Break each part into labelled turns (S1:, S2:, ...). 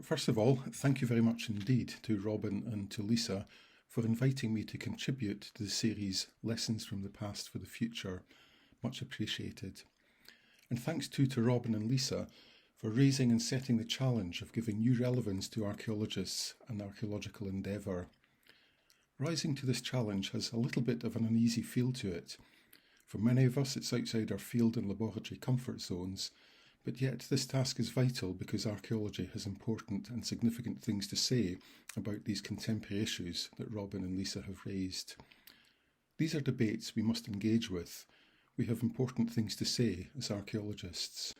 S1: First of all, thank you very much indeed to Robin and to Lisa for inviting me to contribute to the series Lessons from the Past for the Future. Much appreciated. And thanks too to Robin and Lisa for raising and setting the challenge of giving new relevance to archaeologists and archaeological endeavour. Rising to this challenge has a little bit of an uneasy feel to it. For many of us, it's outside our field and laboratory comfort zones, but yet this task is vital because archaeology has important and significant things to say about these contemporary issues that Robin and Lisa have raised. These are debates we must engage with. We have important things to say as archaeologists.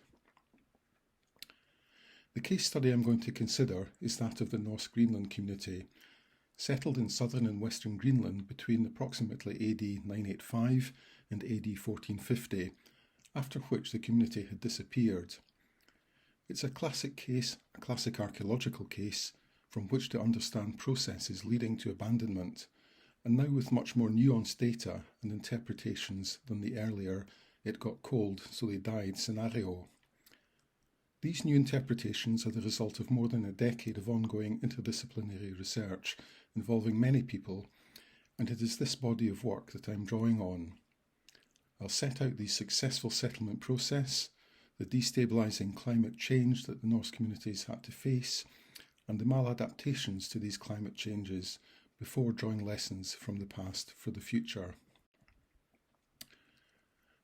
S1: The case study I'm going to consider is that of the Norse Greenland community, settled in southern and western Greenland between approximately AD 985 and AD 1450, after which the community had disappeared. It's a classic case, a classic archaeological case, from which to understand processes leading to abandonment, and now with much more nuanced data and interpretations than the earlier "it got cold so they died" scenario. These new interpretations are the result of more than a decade of ongoing interdisciplinary research involving many people, and it is this body of work that I'm drawing on. I'll set out the successful settlement process, the destabilising climate change that the Norse communities had to face, and the maladaptations to these climate changes before drawing lessons from the past for the future.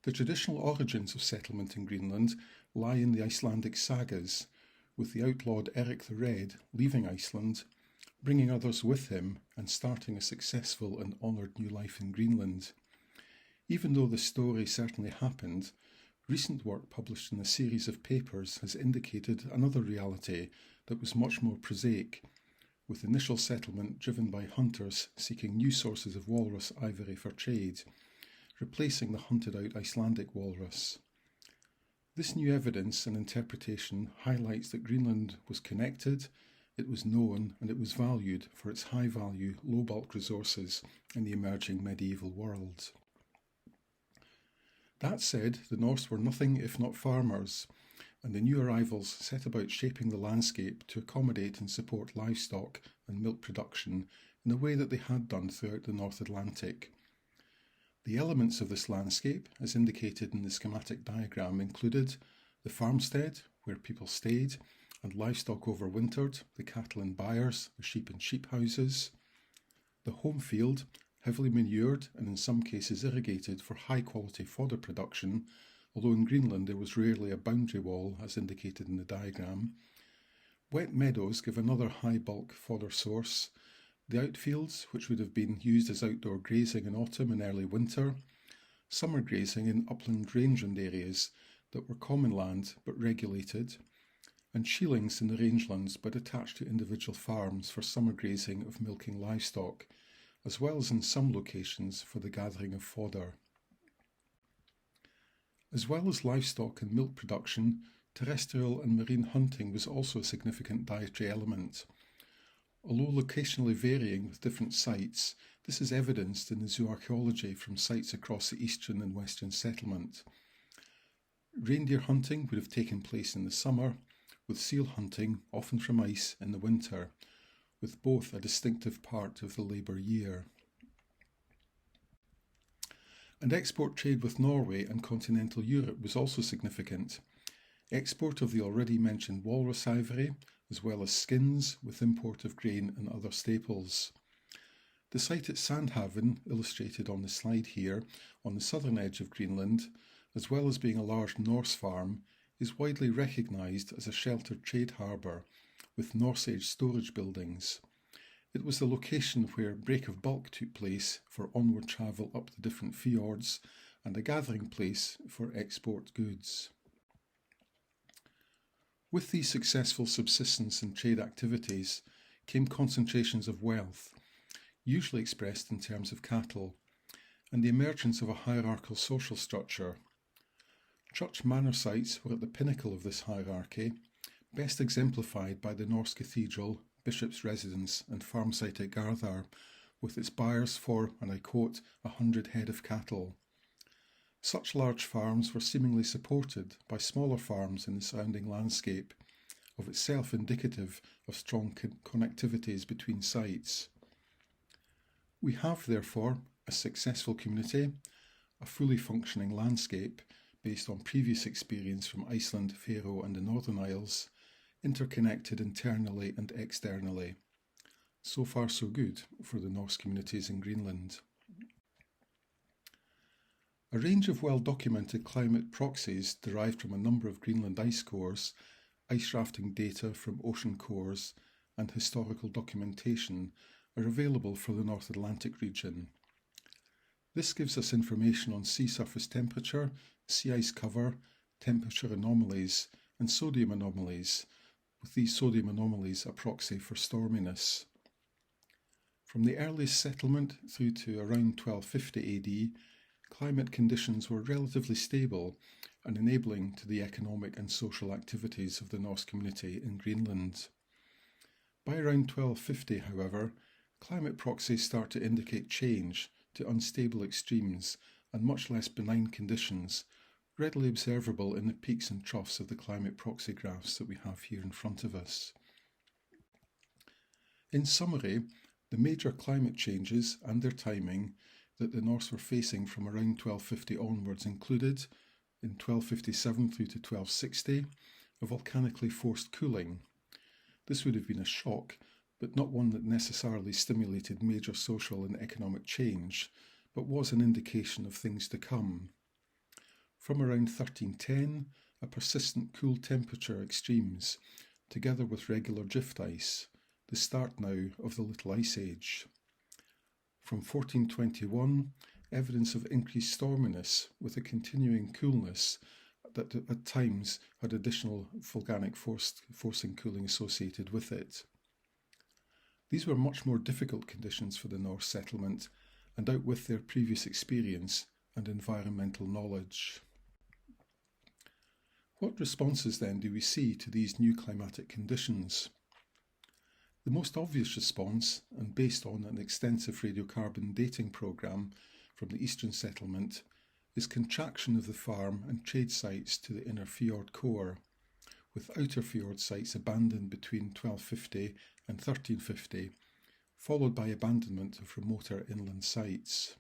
S1: The traditional origins of settlement in Greenland lie in the Icelandic sagas, with the outlawed Eric the Red leaving Iceland, bringing others with him and starting a successful and honoured new life in Greenland. Even though this story certainly happened, recent work published in a series of papers has indicated another reality that was much more prosaic, with initial settlement driven by hunters seeking new sources of walrus ivory for trade, replacing the hunted-out Icelandic walrus. This new evidence and interpretation highlights that Greenland was connected, it was known, and it was valued for its high-value, low-bulk resources in the emerging medieval world. That said, the Norse were nothing if not farmers, and the new arrivals set about shaping the landscape to accommodate and support livestock and milk production in a way that they had done throughout the North Atlantic. The elements of this landscape, as indicated in the schematic diagram, included the farmstead, where people stayed, and livestock overwintered, the cattle and byres, the sheep and sheep houses, the home field, heavily manured and in some cases irrigated for high-quality fodder production, although in Greenland there was rarely a boundary wall as indicated in the diagram. Wet meadows give another high-bulk fodder source, the outfields, which would have been used as outdoor grazing in autumn and early winter, summer grazing in upland rangeland areas that were common land but regulated, and sheilings in the rangelands but attached to individual farms for summer grazing of milking livestock, as well as in some locations for the gathering of fodder. As well as livestock and milk production, terrestrial and marine hunting was also a significant dietary element. Although locationally varying with different sites, this is evidenced in the zooarchaeology from sites across the eastern and western settlement. Reindeer hunting would have taken place in the summer, with seal hunting, often from ice, in the winter, with both a distinctive part of the labour year. And export trade with Norway and continental Europe was also significant. Export of the already mentioned walrus ivory, as well as skins, with import of grain and other staples. The site at Sandhaven, illustrated on the slide here, on the southern edge of Greenland, as well as being a large Norse farm, is widely recognised as a sheltered trade harbour, with Norse-age storage buildings. It was the location where break of bulk took place for onward travel up the different fjords, and a gathering place for export goods. With these successful subsistence and trade activities came concentrations of wealth, usually expressed in terms of cattle, and the emergence of a hierarchical social structure. Church manor sites were at the pinnacle of this hierarchy, best exemplified by the Norse cathedral, bishop's residence and farm site at Garðar, with its byres for, and I quote, 100 head of cattle. Such large farms were seemingly supported by smaller farms in the surrounding landscape, of itself indicative of strong connectivities between sites. We have, therefore, a successful community, a fully functioning landscape based on previous experience from Iceland, Faroe and the Northern Isles, interconnected internally and externally. So far so good for the Norse communities in Greenland. A range of well-documented climate proxies derived from a number of Greenland ice cores, ice rafting data from ocean cores and historical documentation are available for the North Atlantic region. This gives us information on sea surface temperature, sea ice cover, temperature anomalies and sodium anomalies, with these sodium anomalies a proxy for storminess. From the earliest settlement through to around 1250 AD, climate conditions were relatively stable and enabling to the economic and social activities of the Norse community in Greenland. By around 1250, however, climate proxies start to indicate change to unstable extremes and much less benign conditions, readily observable in the peaks and troughs of the climate proxy graphs that we have here in front of us. In summary, the major climate changes and their timing that the Norse were facing from around 1250 onwards included, in 1257 through to 1260, a volcanically forced cooling. This would have been a shock, but not one that necessarily stimulated major social and economic change, but was an indication of things to come. From around 1310, a persistent cool temperature extremes, together with regular drift ice, the start now of the Little Ice Age. From 1421, evidence of increased storminess with a continuing coolness that at times had additional volcanic forcing cooling associated with it. These were much more difficult conditions for the Norse settlement and out with their previous experience and environmental knowledge. What responses then do we see to these new climatic conditions? The most obvious response, and based on an extensive radiocarbon dating programme from the eastern settlement, is contraction of the farm and trade sites to the inner fjord core, with outer fjord sites abandoned between 1250 and 1350, followed by abandonment of remoter inland sites.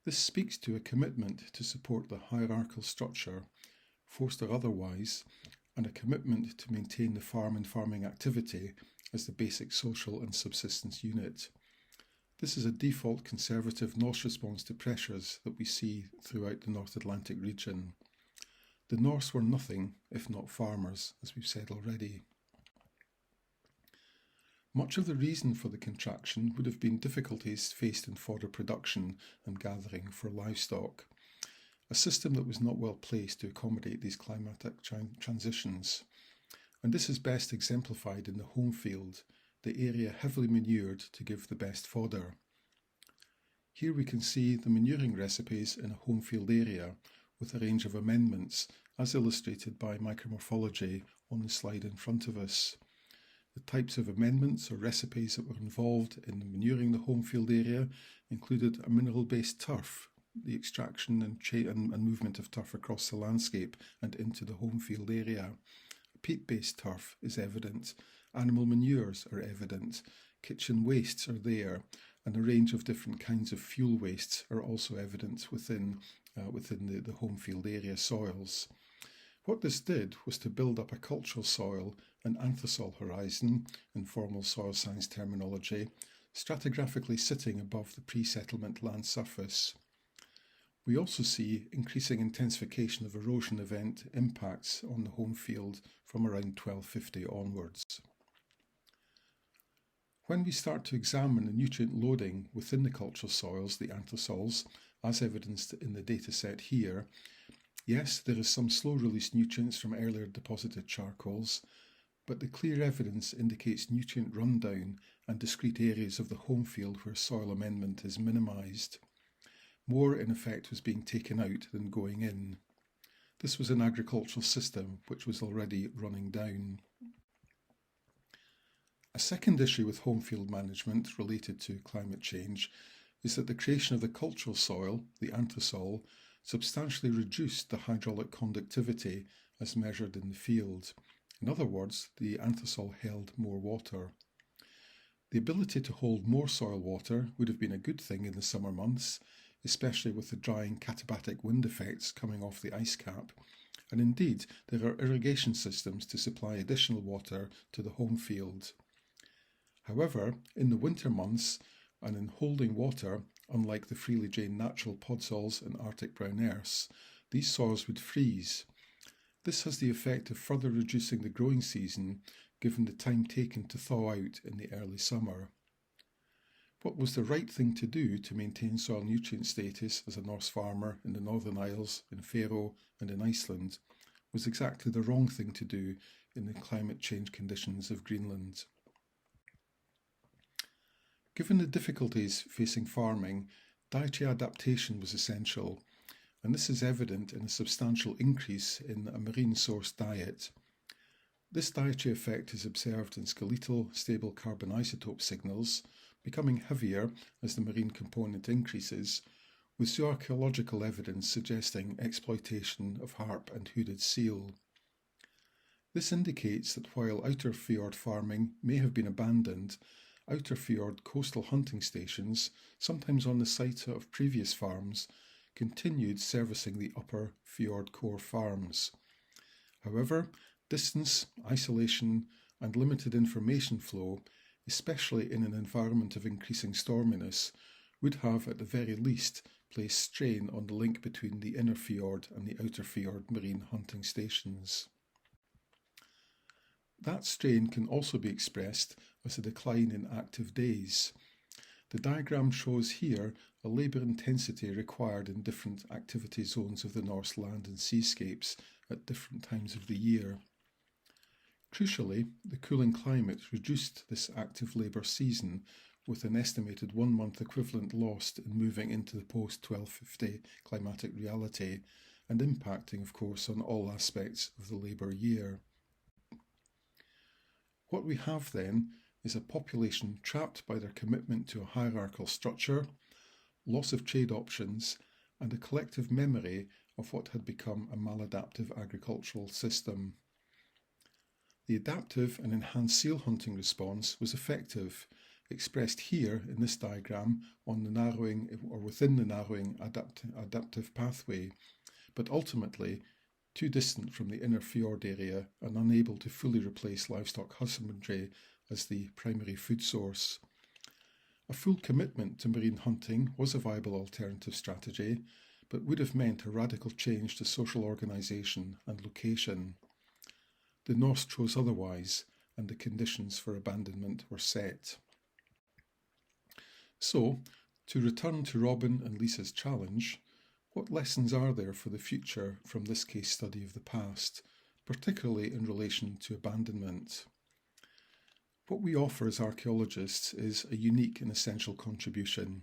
S1: This speaks to a commitment to support the hierarchical structure, forced or otherwise, and a commitment to maintain the farm and farming activity as the basic social and subsistence unit. This is a default conservative Norse response to pressures that we see throughout the North Atlantic region. The Norse were nothing if not farmers, as we've said already. Much of the reason for the contraction would have been difficulties faced in fodder production and gathering for livestock, a system that was not well placed to accommodate these climatic transitions. And this is best exemplified in the home field, the area heavily manured to give the best fodder. Here we can see the manuring recipes in a home field area with a range of amendments as illustrated by micromorphology on the slide in front of us. The types of amendments or recipes that were involved in manuring the home field area included a mineral-based turf, the extraction and movement of turf across the landscape and into the home field area. Peat-based turf is evident, animal manures are evident, kitchen wastes are there, and a range of different kinds of fuel wastes are also evident within the home field area soils. What this did was to build up a cultural soil, an anthrosol horizon, in formal soil science terminology, stratigraphically sitting above the pre-settlement land surface. We also see increasing intensification of erosion event impacts on the home field from around 1250 onwards. When we start to examine the nutrient loading within the cultural soils, the anthrosols, as evidenced in the data set here, yes, there is some slow-release nutrients from earlier deposited charcoals, but the clear evidence indicates nutrient rundown and discrete areas of the home field where soil amendment is minimised. More, in effect, was being taken out than going in. This was an agricultural system which was already running down. A second issue with home field management related to climate change is that the creation of the cultural soil, the anthrosol, substantially reduced the hydraulic conductivity as measured in the field, In other words, the anthisol held more water. The ability to hold more soil water would have been a good thing in the summer months, especially with the drying katabatic wind effects coming off the ice cap, and indeed there are irrigation systems to supply additional water to the home field. However, in the winter months and in holding water, unlike the freely drained natural podsoils and Arctic brown earths, these soils would freeze. This has the effect of further reducing the growing season given the time taken to thaw out in the early summer. What was the right thing to do to maintain soil nutrient status as a Norse farmer in the Northern Isles, in Faroe and in Iceland was exactly the wrong thing to do in the climate change conditions of Greenland. Given the difficulties facing farming, dietary adaptation was essential, and this is evident in a substantial increase in a marine-source diet. This dietary effect is observed in skeletal stable carbon isotope signals, becoming heavier as the marine component increases, with zooarchaeological evidence suggesting exploitation of harp and hooded seal. This indicates that while outer fjord farming may have been abandoned, outer fjord coastal hunting stations, sometimes on the site of previous farms, continued servicing the upper fjord core farms. However, distance, isolation, and limited information flow, especially in an environment of increasing storminess, would have at the very least placed strain on the link between the inner fjord and the outer fjord marine hunting stations. That strain can also be expressed as a decline in active days. The diagram shows here a labour intensity required in different activity zones of the Norse land and seascapes at different times of the year. Crucially, the cooling climate reduced this active labour season with an estimated 1 month equivalent lost in moving into the post-1250 climatic reality and impacting, of course, on all aspects of the labour year. What we have then is a population trapped by their commitment to a hierarchical structure, loss of trade options, and a collective memory of what had become a maladaptive agricultural system. The adaptive and enhanced seal hunting response was effective, expressed here in this diagram on the narrowing or within the narrowing adaptive pathway, but ultimately too distant from the inner fjord area and unable to fully replace livestock husbandry as the primary food source. A full commitment to marine hunting was a viable alternative strategy, but would have meant a radical change to social organisation and location. The Norse chose otherwise, and the conditions for abandonment were set. So, to return to Robin and Lisa's challenge, what lessons are there for the future from this case study of the past, particularly in relation to abandonment? What we offer as archaeologists is a unique and essential contribution.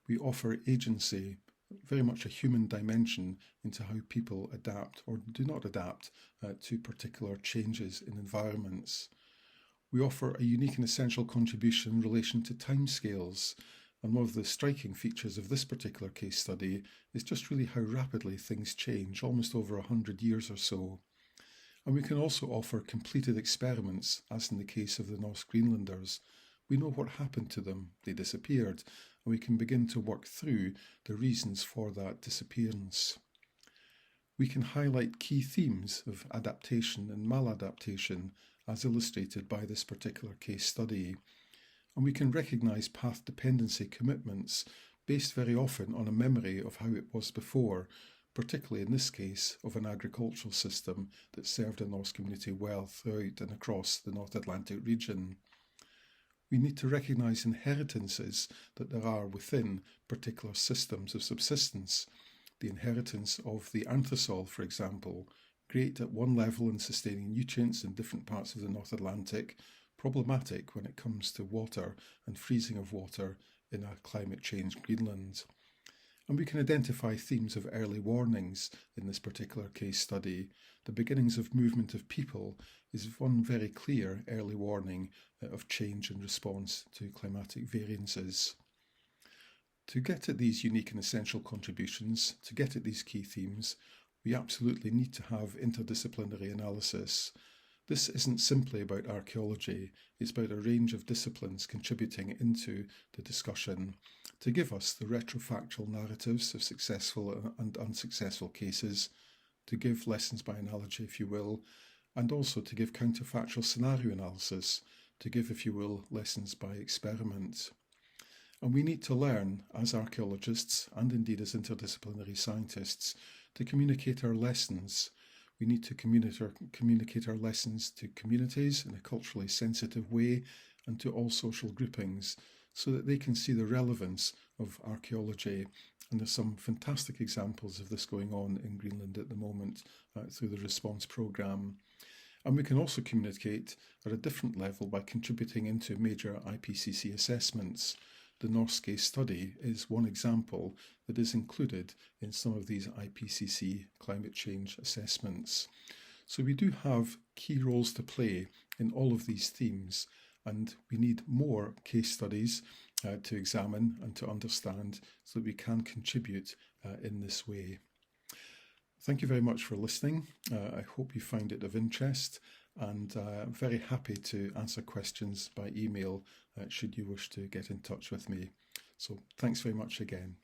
S1: We offer agency, very much a human dimension into how people adapt or do not adapt to particular changes in environments. We offer a unique and essential contribution in relation to timescales, and one of the striking features of this particular case study is just really how rapidly things change, almost over 100 years or so. And we can also offer completed experiments, as in the case of the Norse Greenlanders. We know what happened to them, they disappeared, and we can begin to work through the reasons for that disappearance. We can highlight key themes of adaptation and maladaptation, as illustrated by this particular case study, and we can recognise path dependency commitments based very often on a memory of how it was before, particularly in this case of an agricultural system that served a Norse community well throughout and across the North Atlantic region. We need to recognise inheritances that there are within particular systems of subsistence. The inheritance of the anthisol, for example, great at one level in sustaining nutrients in different parts of the North Atlantic, problematic when it comes to water and freezing of water in a climate change Greenland. And we can identify themes of early warnings in this particular case study. The beginnings of movement of people is one very clear early warning of change in response to climatic variances. To get at these unique and essential contributions, to get at these key themes, we absolutely need to have interdisciplinary analysis. This isn't simply about archaeology, it's about a range of disciplines contributing into the discussion to give us the retrofactual narratives of successful and unsuccessful cases, to give lessons by analogy, if you will, and also to give counterfactual scenario analysis, to give, if you will, lessons by experiment. And we need to learn, as archaeologists and indeed as interdisciplinary scientists, to communicate our lessons. We need to communicate our lessons to communities in a culturally sensitive way and to all social groupings so that they can see the relevance of archaeology. And there's some fantastic examples of this going on in Greenland at the moment through the response programme. And we can also communicate at a different level by contributing into major IPCC assessments. The Norse case study is one example that is included in some of these IPCC climate change assessments. So we do have key roles to play in all of these themes, and we need more case studies to examine and to understand so that we can contribute in this way. Thank you very much for listening. I hope you find it of interest, and I'm very happy to answer questions by email should you wish to get in touch with me. So thanks very much again.